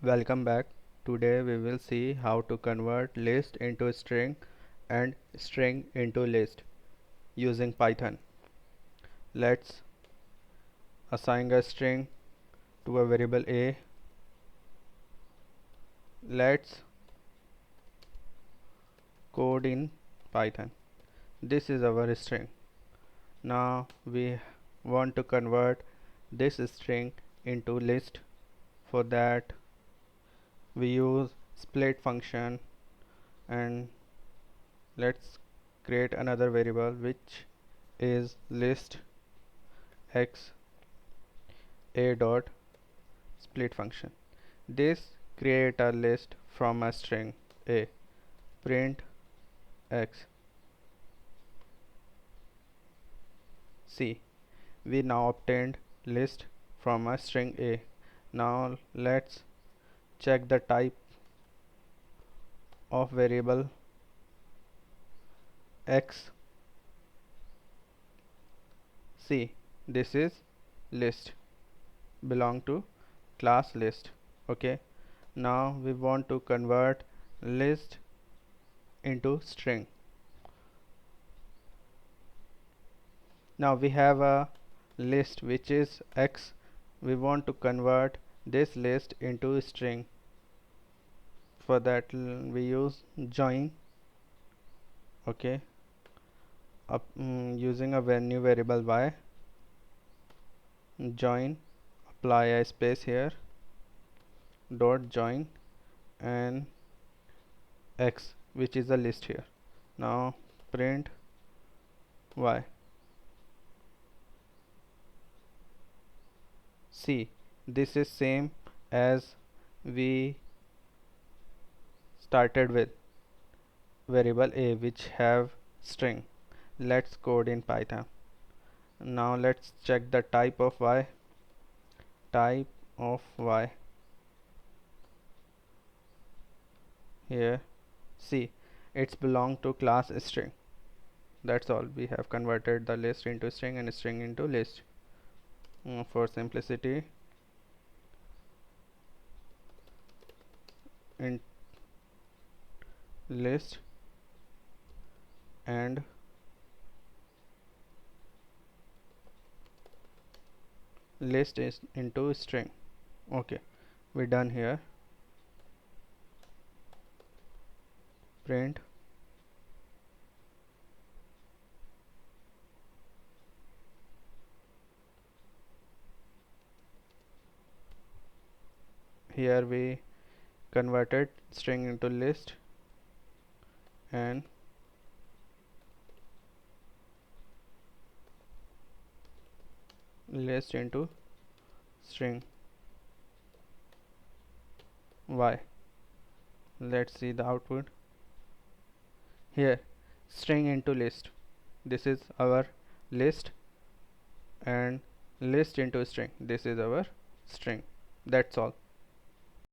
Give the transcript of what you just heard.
Welcome back. Today we will see how to convert list into string and string into list using Python. Let's assign a string to a variable a. Let's code in Python. This is our string. Now we want to convert this string into list. For that we use split function, and let's create another variable which is list x a dot split function. This create a list from a string a. Print x. See, we now obtained list from a string a. Now let's check the type of variable x. See, this is list, belong to class list. Okay, now we want to convert list into string. Now we have a list which is x. We want to convert this list into a string. For that we use join. Okay, using a new variable y. Join, apply a space here, dot join, and x, which is a list here. Now print y. See, this is same as we started with variable a which have string. Let's code in Python. Now let's check the type of y. Type of y here. See, it's belong to class string. That's all. We have converted the list into string and string into list. For simplicity, in list and list is into string. Okay, we're done here. Print here we converted string into list and list into string y. Let's see the output here. String into list. This is our list, and list into string. This is our string. That's all.